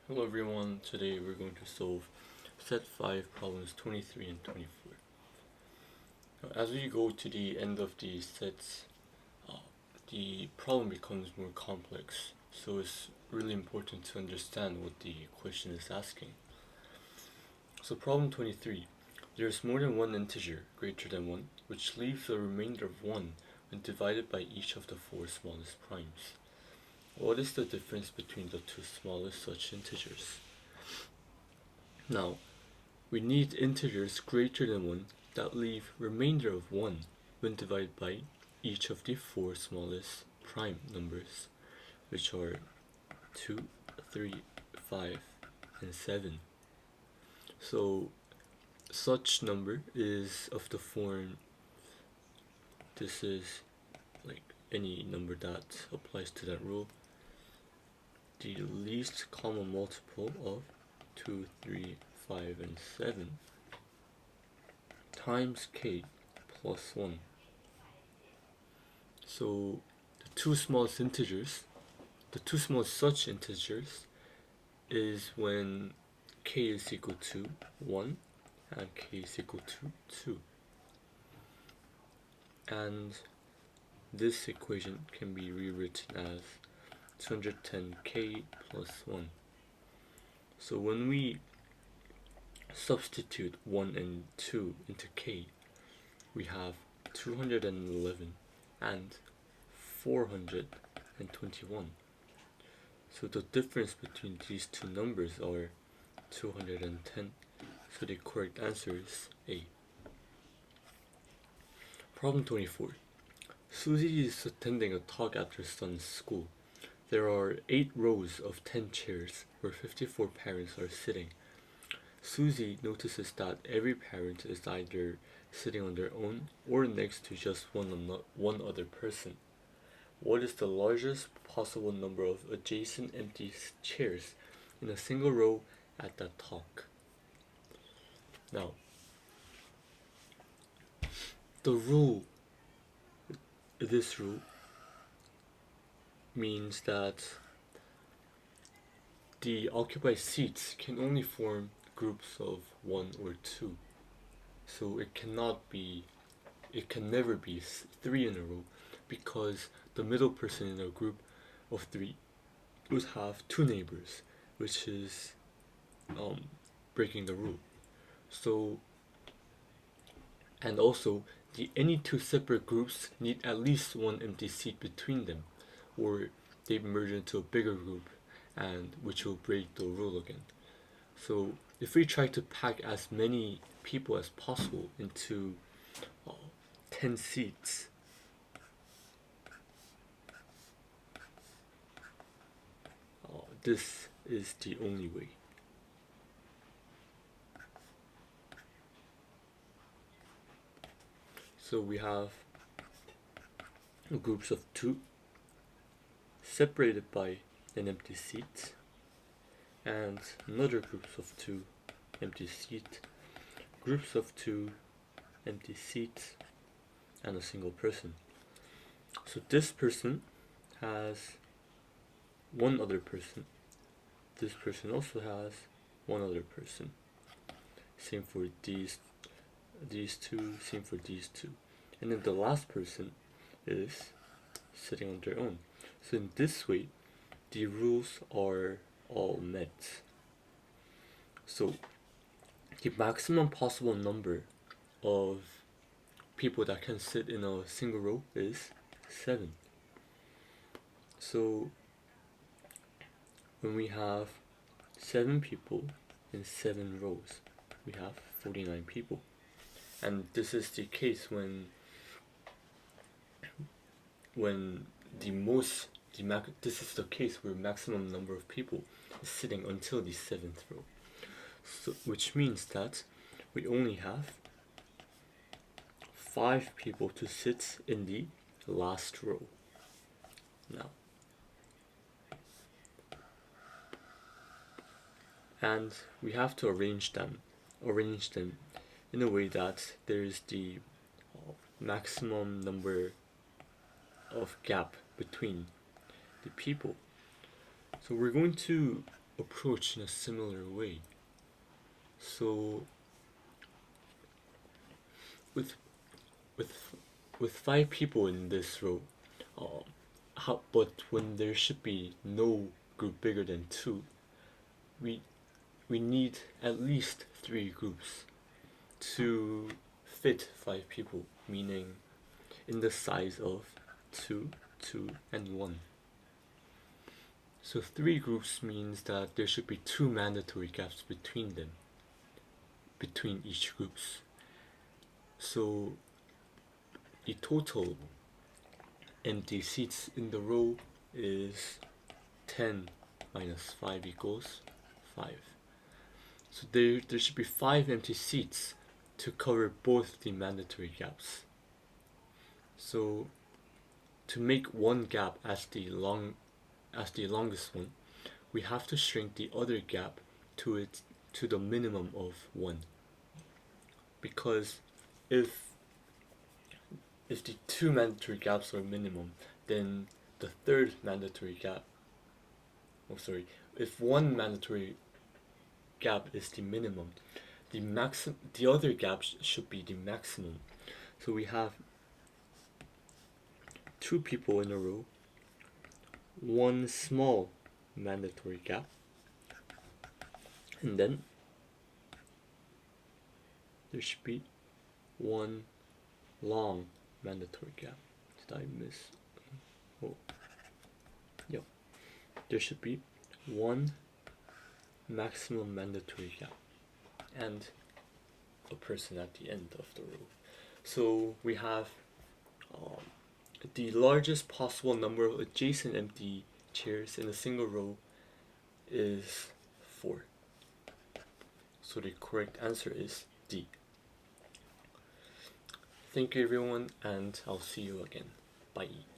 Hello everyone, today we're going to solve set 5 problems 23 and 24. Now, as we go to the end of the sets, the problem becomes more complex, so it's really important to understand what the question is asking. So problem 23, there is more than one integer greater than 1, which leaves a remainder of 1 when divided by each of the four smallest primes. What is the difference between the two smallest such integers? Now, we need integers greater than 1 that leave remainder of 1 when divided by each of the four smallest prime numbers, which are 2, 3, 5, and 7. So such number is of the form, this is like any number that applies to that rule, the least common multiple of 2, 3, 5, and 7 times k plus 1. So the two smallest such integers is when k is equal to 1 and k is equal to 2. And this equation can be rewritten as 210k plus 1. So when we substitute 1 and 2 into k, we have 211 and 421. So the difference between these two numbers are 210, so the correct answer is A. Problem 24. Susie is attending a talk at her son's school. There are 8 rows of 10 chairs where 54 parents are sitting. Susie notices that every parent is either sitting on their own or next to just one other person. What is the largest possible number of adjacent empty chairs in a single row at that talk? Now, this rule means that the occupied seats can only form groups of 1 or 2. So it can never be 3 in a row, because the middle person in a group of 3 would have 2 neighbors, which is breaking the rule. So, and also any 2 separate groups need at least 1 empty seat between them, or they merge into a bigger group, and which will break the rule again. So if we try to pack as many people as possible into 10 seats, this is the only way. So we have groups of 2 separated by an empty seat, and another groups of 2 empty seat, groups of 2 empty seats, and a single person. So this person has one other person, this person also has one other person, same for these two, same for these two, and then the last person is sitting on their own. So in this way, the rules are all met. So the maximum possible number of people that can sit in a single row is 7. So when we have 7 people in 7 rows, we have 49 people. And this is the case when this is the case where maximum number of people is sitting until the 7th row. So, which means that we only have 5 people to sit in the last row. Now, and we have to arrange them in a way that there is the maximum number of gap between the people. So we're going to approach in a similar way. So with with with 5 people in this row, uh, but when there should be no group bigger than 2, we we need at least 3 groups to fit 5 people, meaning in the size of 2, 2, and 1. So 3 groups means that there should be 2 mandatory gaps between them, between each groups. So the total empty seats in the row is 10 minus 5 equals 5. So there should be 5 empty seats to cover both the mandatory gaps. So to make one gap as the longest one, we have to shrink the other gap to the minimum of 1. Because if the 2 mandatory gaps are minimum, then the third mandatory gap, if 1 mandatory gap is the minimum, the other gaps should be the maximum. So we have 2 people in a row, 1 small mandatory gap, and then there should be 1 long mandatory gap. Did I miss? Oh, yeah. There should be 1 maximum mandatory gap and a person at the end of the row. So we have the largest possible number of adjacent empty chairs in a single row is 4. So the correct answer is D. Thank you everyone, and I'll see you again. Bye.